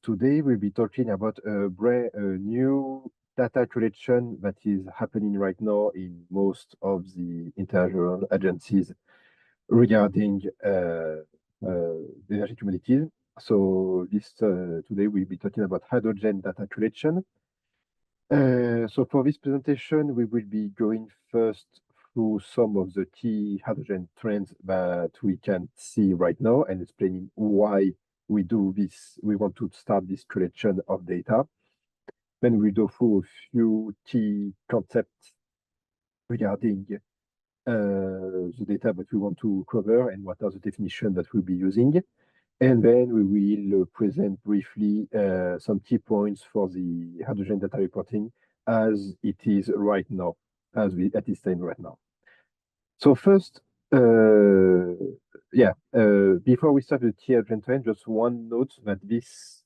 Today we'll be talking about a new data collection that is happening right now in most of the international agencies regarding the energy commodities. So this today we'll be talking about hydrogen data collection. So for this presentation, we will be going first through some of the key hydrogen trends that we can see right now and explaining why we do this. We want to start this collection of data. Then we go through a few key concepts regarding the data that we want to cover and what are the definitions that we'll be using. And then we will present briefly some key points for the hydrogen data reporting as it is right now, at this time right now. So first, before we start the key hydrogen trend, just one note that this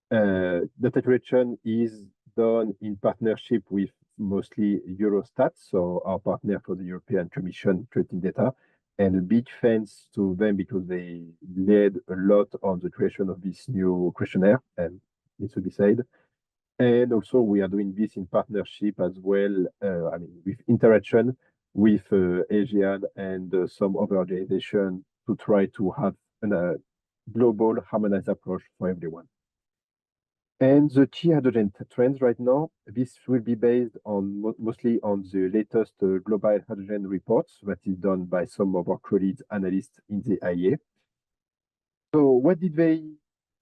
data collection is done in partnership with mostly Eurostat, so our partner for the European Commission collecting data, and a big thanks to them because they led a lot on the creation of this new questionnaire, and it should be said. And also we are doing this in partnership as well, with interaction with Asian and some other organizations to try to have a global harmonized approach for everyone. And the key hydrogen trends right now, this will be based on mostly on the latest global hydrogen reports that is done by some of our colleagues, analysts in the IEA. So what did they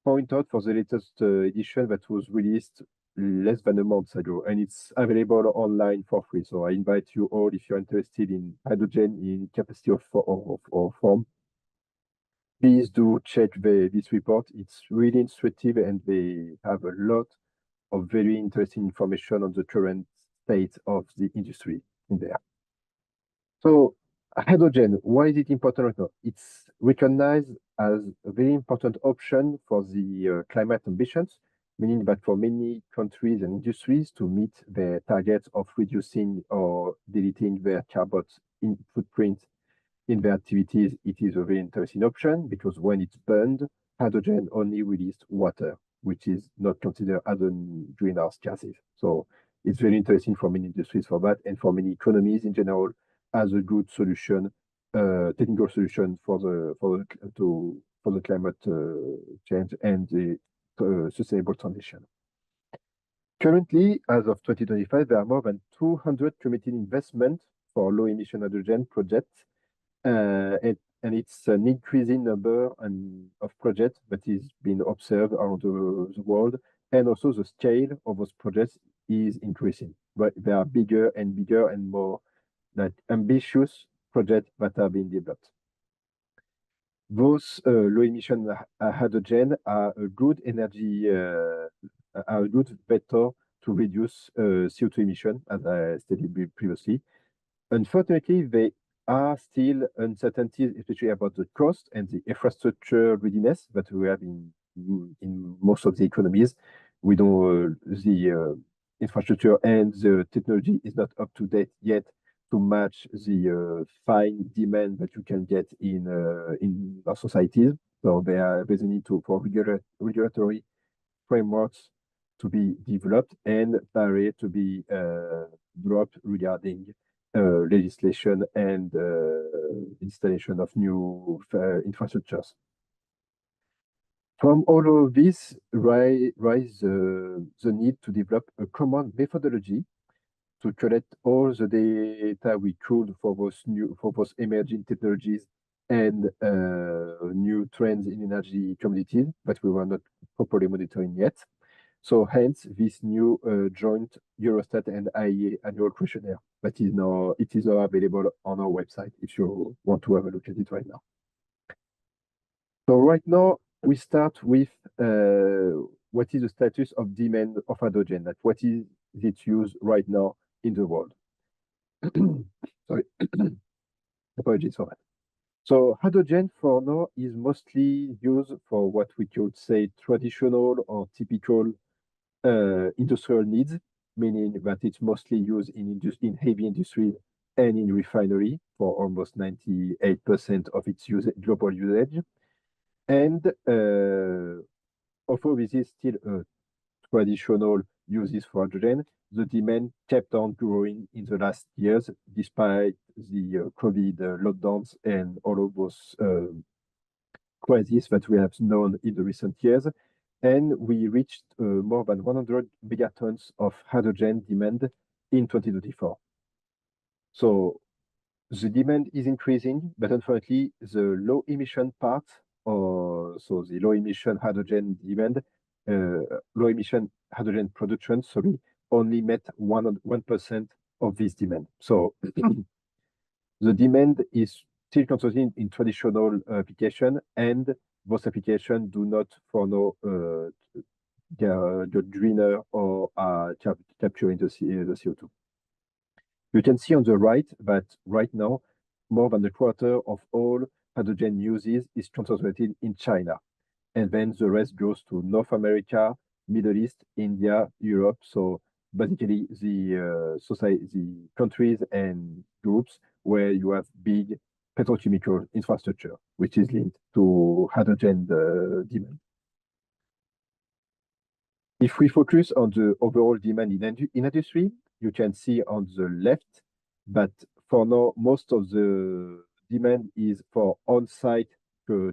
point out for the latest edition that was released less than a month ago? And it's available online for free. So I invite you all, if you're interested in hydrogen in capacity of form, please do check this report. It's really instructive and they have a lot of very interesting information on the current state of the industry in there. So hydrogen, why is it important right now? It's recognized as a very important option for the climate ambitions, meaning that for many countries and industries to meet their targets of reducing or deleting their carbon footprint in their activities, it is a very interesting option because when it's burned, hydrogen only released water, which is not considered as a greenhouse gases. So it's very interesting for many industries for that and for many economies in general as a good solution, technical solution for the climate change and the sustainable transition. Currently, as of 2025, there are more than 200 committed investments for low emission hydrogen projects. And it's an increasing number of projects that is being observed around the world. And also the scale of those projects is increasing. But they are bigger and more ambitious projects that are being developed. Those low emission hydrogen are a good energy, are a good vector to reduce CO2 emission, as I stated previously. Unfortunately, they are still uncertainties, especially about the cost and the infrastructure readiness that we have in most of the economies. We don't the infrastructure and the technology is not up to date yet to match the fine demand that you can get in our societies. So there's a need for regulatory frameworks to be developed and barrier to be dropped regarding legislation and installation of new infrastructures. From all of this, rise the need to develop a common methodology to collect all the data we could for those emerging technologies and new trends in energy commodities, but we were not properly monitoring yet. So hence this new joint Eurostat and IEA annual questionnaire that is now available on our website if you want to have a look at it right now. So right now we start with what is the status of demand of hydrogen? Like what is its use right now in the world? Sorry, apologies for that. So hydrogen for now is mostly used for what we could say traditional or typical industrial needs, meaning that it's mostly used in heavy industry and in refinery for almost 98% of its global usage. And although this is still a traditional uses for hydrogen, the demand kept on growing in the last years despite the COVID lockdowns and all of those crises that we have known in the recent years. And we reached more than 100 megatons of hydrogen demand in 2024. So the demand is increasing, but unfortunately, the low emission part, or so the low emission hydrogen demand, low emission hydrogen production, sorry, only met 1% of this demand. So the demand is still concentrated in traditional application, and those applications do not follow the greener or capturing the CO2. You can see on the right that right now, more than a quarter of all hydrogen uses is concentrated in China. And then the rest goes to North America, Middle East, India, Europe. So basically the countries and groups where you have big petrochemical infrastructure, which is linked to hydrogen demand. If we focus on the overall demand in industry, you can see on the left that for now, most of the demand is for on-site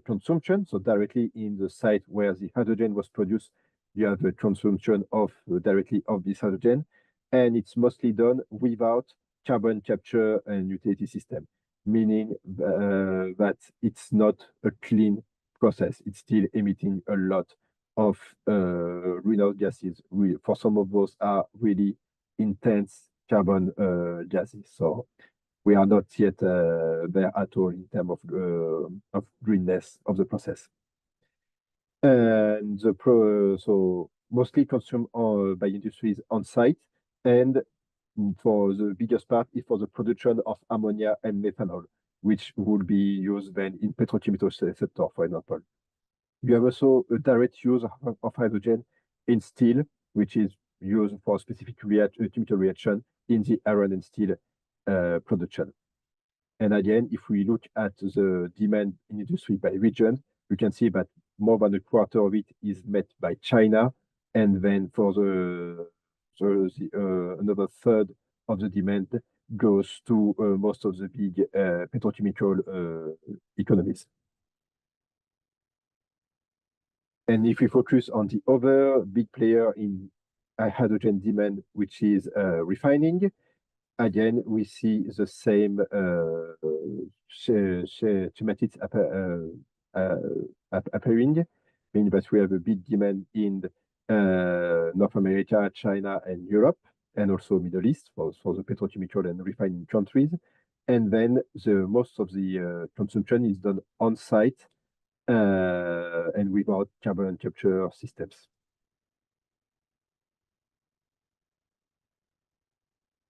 consumption. So directly in the site where the hydrogen was produced, you have the consumption of directly of this hydrogen. And it's mostly done without carbon capture and utility system, meaning that it's not a clean process. It's still emitting a lot of greenhouse gases. For some of those are really intense carbon gases. So we are not yet there at all in terms of greenness of the process. And so mostly consumed by industries on site, and for the biggest part is for the production of ammonia and methanol, which would be used then in petrochemical sector, for example. You have also a direct use of hydrogen in steel, which is used for specific chemical reaction in the iron and steel production. And again, if we look at the demand in industry by region, we can see that more than a quarter of it is met by China, and then for another third of the demand goes to most of the big petrochemical economies. And if we focus on the other big player in hydrogen demand, which is refining, again, we see the same schematics appearing, meaning that we have a big demand in North America, China, and Europe, and also Middle East for the petrochemical and refining countries. And then most of the consumption is done on site and without carbon capture systems.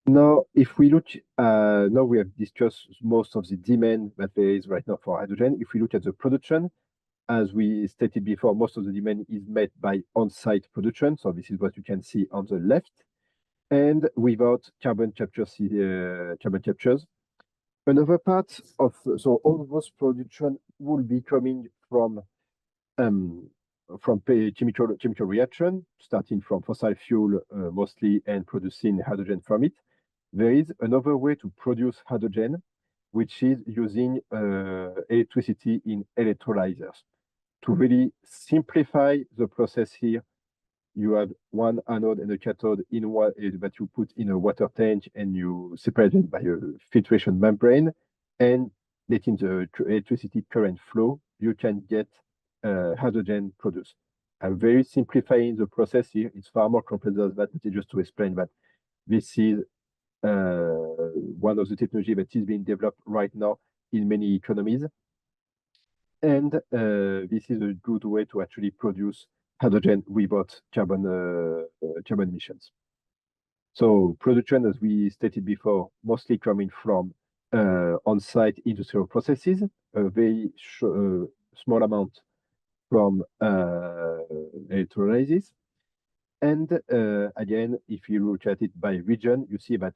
Now, if we look, now we have discussed most of the demand that there is right now for hydrogen. If we look at the production, as we stated before, most of the demand is met by on-site production. So this is what you can see on the left, and without carbon captures. Another part of so all of those production will be coming from chemical reaction, starting from fossil fuel mostly, and producing hydrogen from it. There is another way to produce hydrogen, which is using electricity in electrolyzers. To really simplify the process here, you have one anode and a cathode in one that you put in a water tank, and you separate it by a filtration membrane, and letting the electricity current flow, you can get hydrogen produced. I'm very simplifying the process here. It's far more complex than that, but just to explain that this is one of the technology that is being developed right now in many economies. And this is a good way to actually produce hydrogen without carbon emissions. So production, as we stated before, mostly coming from on-site industrial processes, a very small amount from electrolysis. And again, if you look at it by region, you see that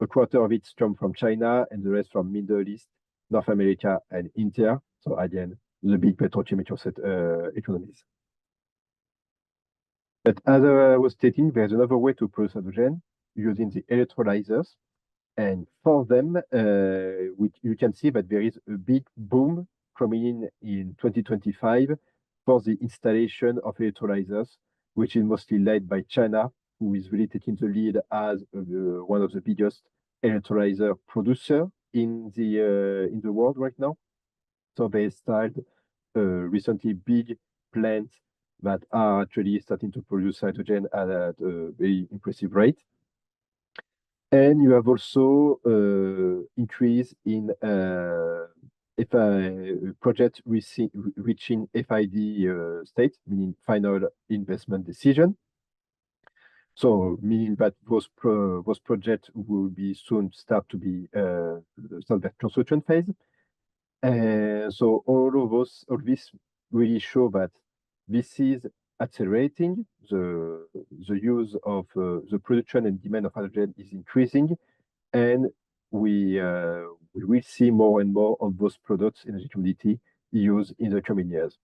a quarter of it comes from China and the rest from Middle East, North America, and India. So again, the big petrochemical economies. But as I was stating, there's another way to produce hydrogen using the electrolyzers. And for them, you can see that there is a big boom coming in 2025 for the installation of electrolyzers, which is mostly led by China, who is really taking the lead as one of the biggest electrolyzer producer in the world right now. So they started recently big plants that are actually starting to produce hydrogen at a very impressive rate. And you have also increase in if a project reaching FID state, meaning final investment decision. So meaning that those projects will be soon start their construction phase. So all this really show that this is accelerating the use of the production and demand of hydrogen is increasing, and we will see more and more of those products, energy commodity, used in the coming years.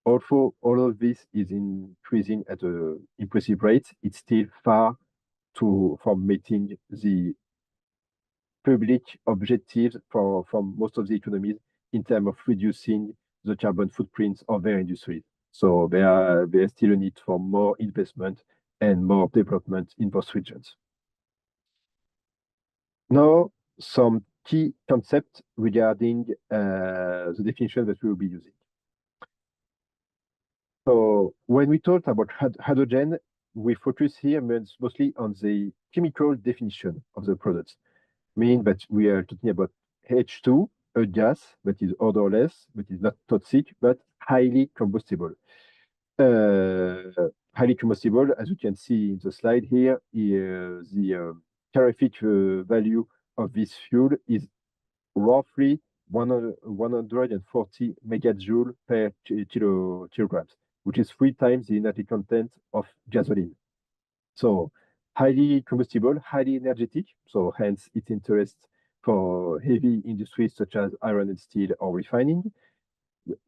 Although all of this is increasing at an impressive rate, it's still far from meeting the public objectives from most of the economies in terms of reducing the carbon footprints of their industries. So there is still a need for more investment and more development in those regions. Now, some key concepts regarding the definition that we will be using. So when we talk about hydrogen, we focus here mostly on the chemical definition of the products, meaning that we are talking about H2, a gas that is odorless, that is not toxic, but highly combustible. Highly combustible, as you can see in the slide here, the calorific value of this fuel is roughly 140 megajoule per kilograms, which is 3 times the energy content of gasoline. So highly combustible, highly energetic, so hence its interest for heavy industries such as iron and steel or refining.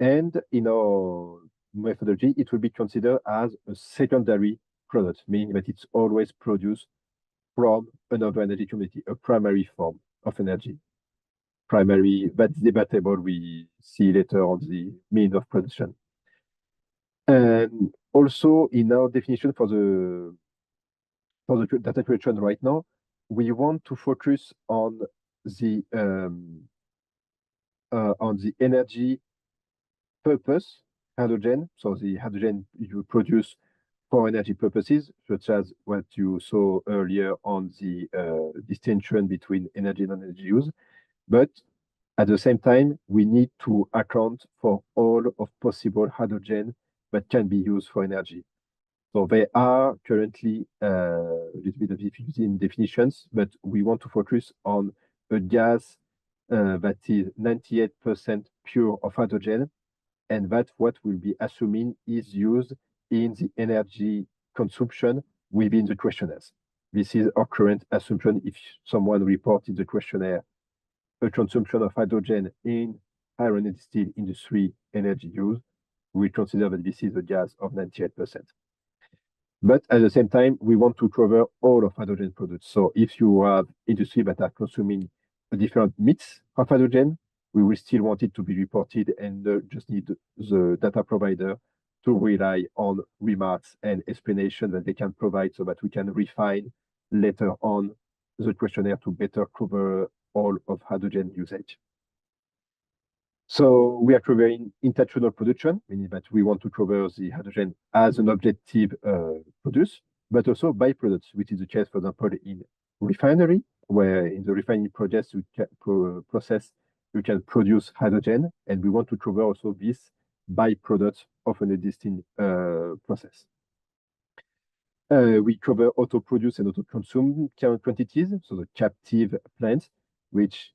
And in our methodology, it will be considered as a secondary product, meaning that it's always produced from another energy commodity, a primary form of energy. Primary, that's debatable, we see later on the means of production. And also in our definition for the data collection right now, we want to focus on the energy purpose hydrogen. So the hydrogen you produce for energy purposes, such as what you saw earlier on the distinction between energy and non-energy use. But at the same time, we need to account for all of possible hydrogen that can be used for energy. So they are currently a little bit of difficulty in definitions, but we want to focus on a gas that is 98% pure of hydrogen, and that what we'll be assuming is used in the energy consumption within the questionnaires. This is our current assumption. If someone reports in the questionnaire a consumption of hydrogen in iron and steel industry energy use, we consider that this is a gas of 98%. But at the same time, we want to cover all of hydrogen products. So if you have industry that are consuming a different mix of hydrogen, we will still want it to be reported and just need the data provider to rely on remarks and explanation that they can provide so that we can refine later on the questionnaire to better cover all of hydrogen usage. So we are covering intentional production, meaning that we want to cover the hydrogen as an objective produce, but also byproducts, which is the case, for example, in refinery, where in the refining process you can produce hydrogen, and we want to cover also this byproduct of an existing process. We cover auto-produce and auto-consume quantities, so the captive plants, which,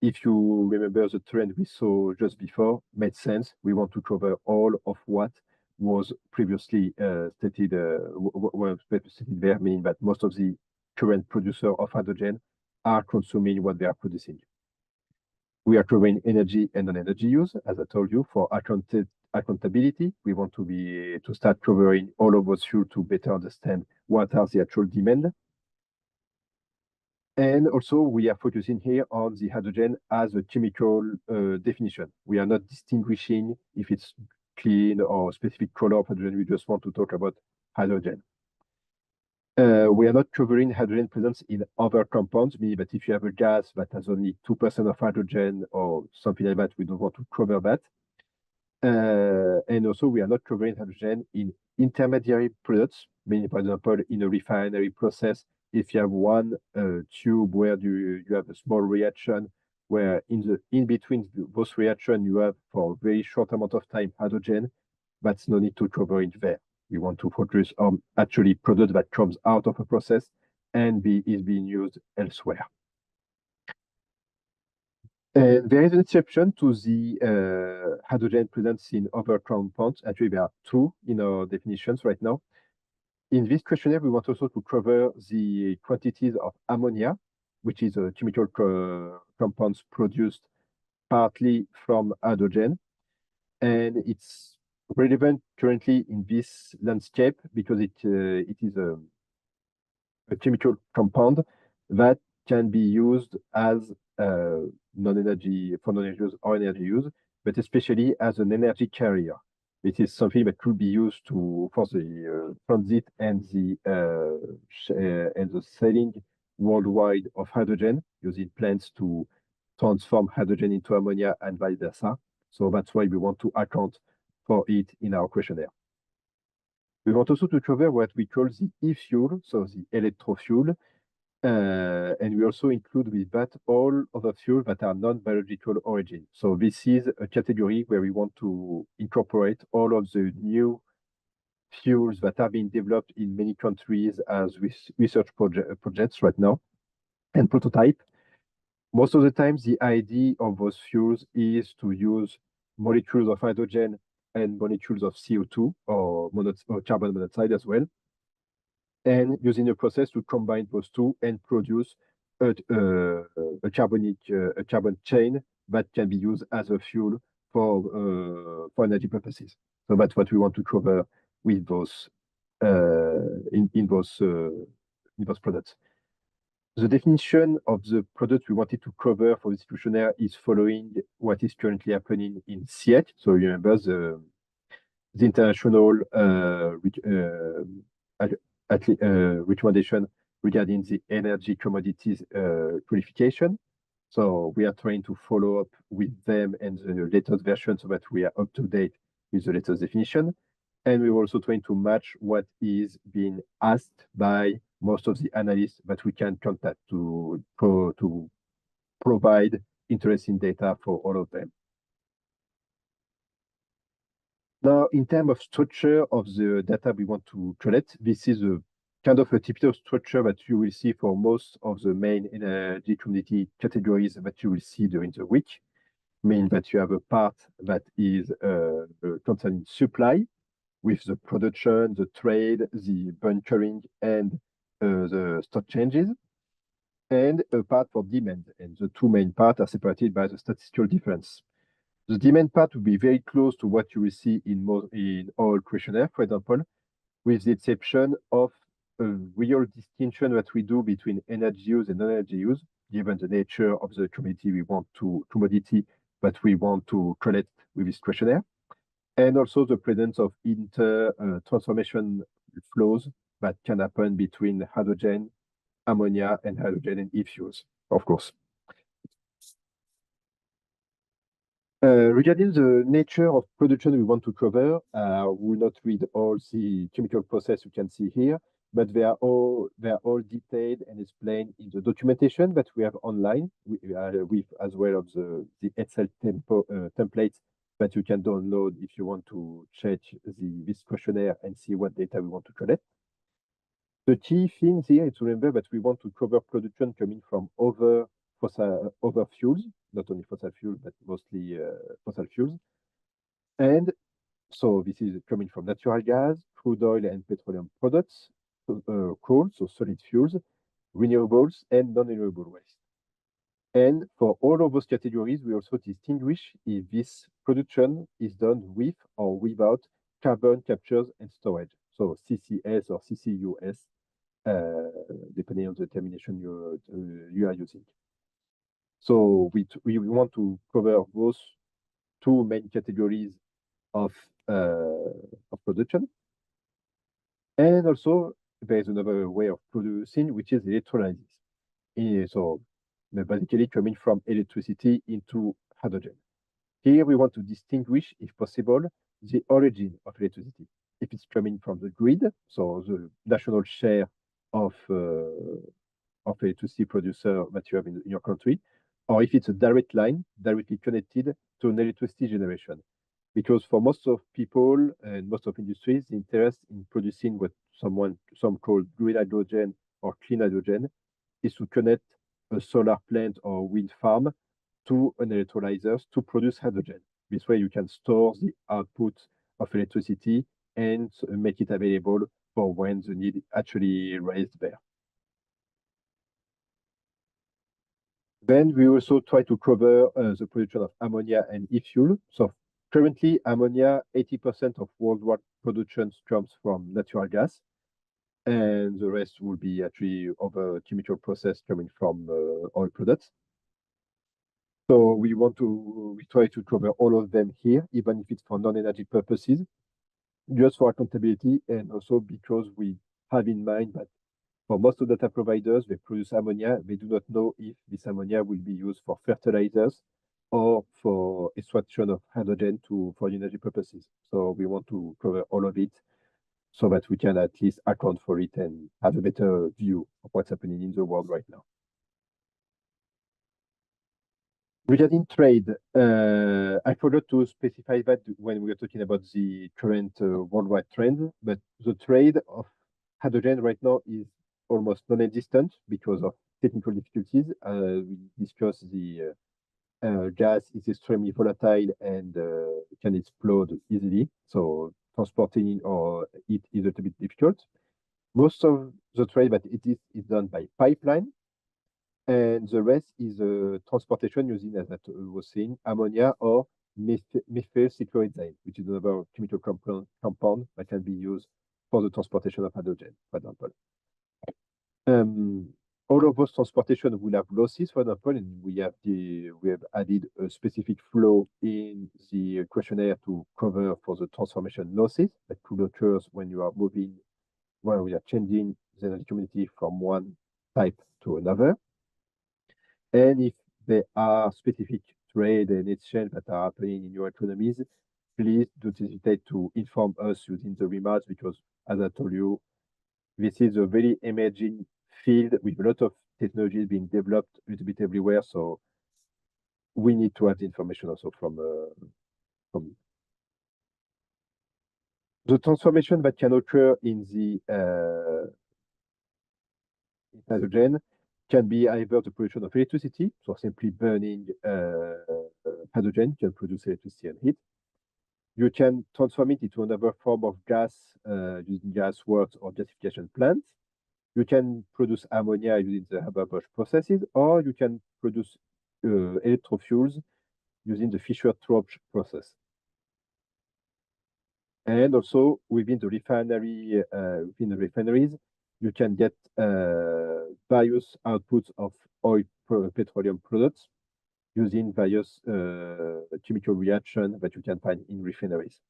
if you remember the trend we saw just before, made sense. We want to cover all of what was previously stated there, meaning that most of the current producers of hydrogen are consuming what they are producing. We are covering energy and non-energy use, as I told you, for accountability. We want to start covering all of those fuels to better understand what are the actual demand. And also, we are focusing here on the hydrogen as a chemical definition. We are not distinguishing if it's clean or specific color of hydrogen. We just want to talk about hydrogen. We are not covering hydrogen presence in other compounds, meaning that if you have a gas that has only 2% of hydrogen or something like that, we don't want to cover that. And also, we are not covering hydrogen in intermediary products, meaning, for example, in a refinery process, if you have one tube where you have a small reaction, where in between those reactions you have for a very short amount of time hydrogen, that's no need to cover it there. We want to focus on actually product that comes out of a process and is being used elsewhere. There is an exception to the hydrogen presence in other compounds. Actually, there are two in our definitions right now. In this questionnaire, we want also to cover the quantities of ammonia, which is a chemical compounds produced partly from hydrogen. And it's relevant currently in this landscape because it is a chemical compound that can be used as non-energy use or energy use, but especially as an energy carrier. It is something that could be used for the transit and the selling worldwide of hydrogen, using plants to transform hydrogen into ammonia and vice versa. So that's why we want to account for it in our questionnaire. We want also to cover what we call the e-fuel, so the electrofuel. And we also include with that all other fuels that are non-biological origin. So this is a category where we want to incorporate all of the new fuels that are being developed in many countries as research projects right now and prototype. Most of the time, the idea of those fuels is to use molecules of hydrogen and molecules of CO2 or carbon monoxide as well, and using a process to combine those two and produce a carbon chain that can be used as a fuel for energy purposes. So that's what we want to cover with those in those products. The definition of the product we wanted to cover for this questionnaire is following what is currently happening in CH. So you remember the international recommendation regarding the energy commodities qualification. So we are trying to follow up with them and the latest version so that we are up to date with the latest definition. And we're also trying to match what is being asked by most of the analysts that we can contact to provide interesting data for all of them. Now, in terms of structure of the data we want to collect, this is a kind of a typical structure that you will see for most of the main energy commodity categories that you will see during the week, meaning that you have a part that is concerning supply, with the production, the trade, the bunkering, and the stock changes, and a part for demand. And the two main parts are separated by the statistical difference. The demand part will be very close to what you will see in all questionnaire, for example, with the exception of a real distinction that we do between energy use and non-energy use, given the nature of the commodity that we want to collect with this questionnaire, and also the presence of transformation flows that can happen between hydrogen, ammonia, and hydrogen and e-fuels, of course. Regarding the nature of production we want to cover, we will not read all the chemical process you can see here, but they are all detailed and explained in the documentation that we have online, with as well as the Excel templates that you can download if you want to check this questionnaire and see what data we want to collect. The key thing here is to remember that we want to cover production coming from other fuels, not only fossil fuels, but mostly fossil fuels. And so this is coming from natural gas, crude oil and petroleum products, coal, so solid fuels, renewables, and non-renewable waste. And for all of those categories, we also distinguish if this production is done with or without carbon captures and storage. So CCS or CCUS, uh, depending on the termination you are using. So we want to cover those two main categories of production. And also, there is another way of producing, which is electrolysis. So basically coming from electricity into hydrogen. Here we want to distinguish, if possible, the origin of electricity. If it's coming from the grid, so the national share of electricity producer that you have in your country, or if it's a direct line directly connected to an electricity generation. Because for most of people and most of industries, the interest in producing what some call green hydrogen or clean hydrogen is to connect a solar plant or wind farm to an electrolyzer to produce hydrogen. This way you can store the output of electricity and make it available for when the need actually raised there. Then we also try to cover the production of ammonia and e-fuel. So currently, ammonia, 80% of worldwide production comes from natural gas, and the rest will be actually other chemical process coming from oil products. So we try to cover all of them here, even if it's for non-energy purposes, just for accountability, and also because we have in mind that for most of data providers, they produce ammonia. They do not know if this ammonia will be used for fertilizers or for extraction of hydrogen for energy purposes. So we want to cover all of it so that we can at least account for it and have a better view of what's happening in the world right now. Regarding trade, I forgot to specify that when we were talking about the current worldwide trend, but the trade of hydrogen right now is almost non-existent because of technical difficulties. We discussed the gas is extremely volatile and can explode easily. So transporting or it is a little bit difficult. Most of the trade that it is done by pipeline, and the rest is transportation using, as I was saying, ammonia or methyl cyclohexane, which is another chemical compound that can be used for the transportation of hydrogen, for example. All of those transportation will have losses, for example, and we have added a specific flow in the questionnaire to cover for the transformation losses that could occur when you are when we are changing the energy community from one type to another. And if there are specific trade and exchange that are happening in your economies, please don't hesitate to inform us using the remarks because, as I told you, this is a very emerging field with a lot of technologies being developed a little bit everywhere. So we need to have the information also from the transformation that can occur in the hydrogen can be either the production of electricity, so simply burning hydrogen can produce electricity and heat. You can transform it into another form of gas using gas works or gasification plants. You can produce ammonia using the Haber-Bosch processes, or you can produce electrofuels using the Fischer-Tropsch process. And also within the refineries, you can get various outputs of oil petroleum products using various chemical reactions that you can find in refineries.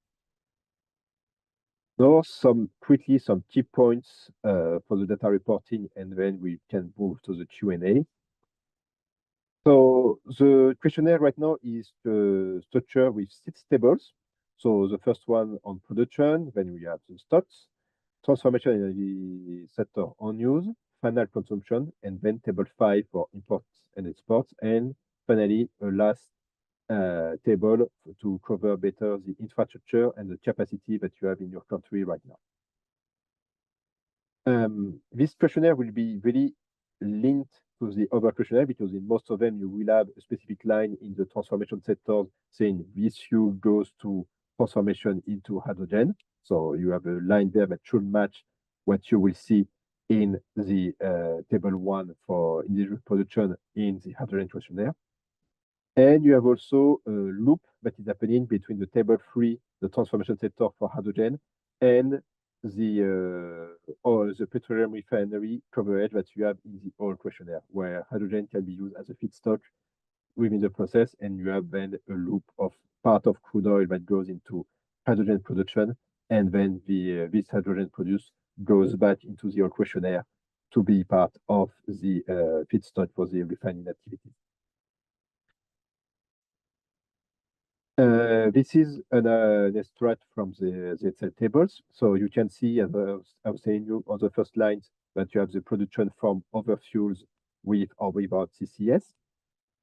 Now, some key points for the data reporting, and then we can move to the Q&A. So the questionnaire right now is structured with 6 tables. So the first one on production, then we have the stocks, transformation energy sector on use, final consumption, and then table 5 for imports and exports, and finally a last table to cover better the infrastructure and the capacity that you have in your country right now. This questionnaire will be very linked to the other questionnaire because in most of them you will have a specific line in the transformation sector saying this fuel goes to transformation into hydrogen. So you have a line there that should match what you will see in the table one for individual production in the hydrogen questionnaire. And you have also a loop that is happening between the table three, the transformation sector for hydrogen, and the petroleum refinery coverage that you have in the oil questionnaire, where hydrogen can be used as a feedstock within the process, and you have then a loop of part of crude oil that goes into hydrogen production, and then this hydrogen produced goes back into the oil questionnaire to be part of the feedstock for the refining activity. This is an extract from the Excel tables. So you can see, as I was saying you on the first lines, that you have the production from other fuels with or without CCS,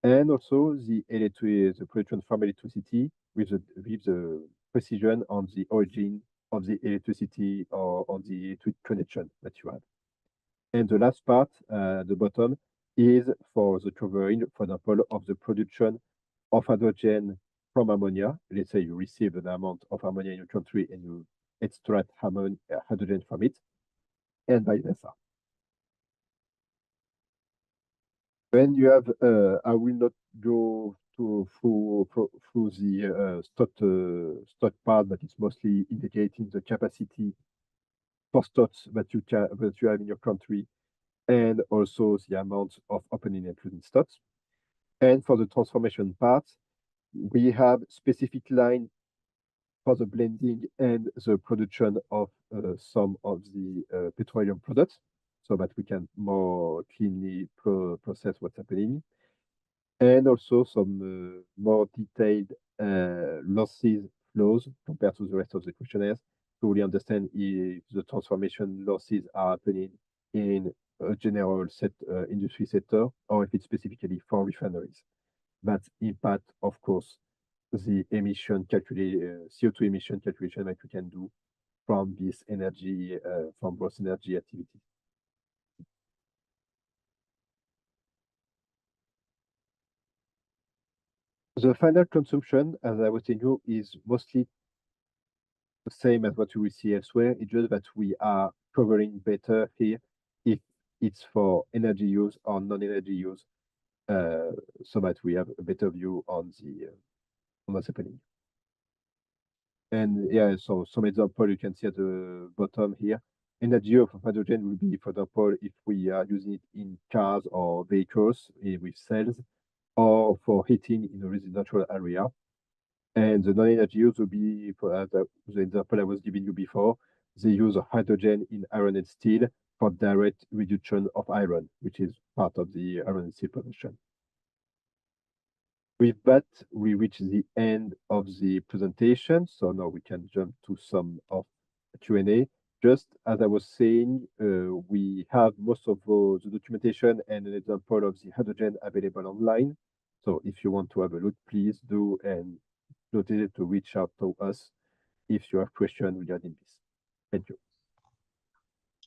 and also the production from electricity with the precision on the origin of the electricity or on the electric connection that you have. And the last part, the bottom, is for the covering, for example, of the production of hydrogen from ammonia. Let's say you receive an amount of ammonia in your country and you extract hydrogen from it, and vice versa. When you have, I will not go through the stock part, but it's mostly indicating the capacity for stocks that you have in your country, and also the amount of opening and closing stocks. And for the transformation part, we have specific line for the blending and the production of some of the petroleum products, so that we can more cleanly process what's happening. And also some more detailed losses flows compared to the rest of the questionnaires to really understand if the transformation losses are happening in a general industry sector or if it's specifically for refineries. That impact, of course, the CO2 emission calculation that we can do from this energy, from gross energy activity. The final consumption, as I was telling you, is mostly the same as what you will see elsewhere. It's just that we are covering better here if it's for energy use or non-energy use, so that we have a better view on what's happening. And yeah, so some example you can see at the bottom here. Energy use of hydrogen will be, for example, if we are using it in cars or vehicles with cells, or for heating in a residential area. And the non-energy use will be, for the example I was giving you before, the use of hydrogen in iron and steel for direct reduction of iron, which is part of the iron and steel production. With that, we reach the end of the presentation. So now we can jump to some of Q&A. Just as I was saying, we have most of the documentation and an example of the hydrogen available online. So if you want to have a look, please do, and don't hesitate to reach out to us if you have questions regarding this. Thank you.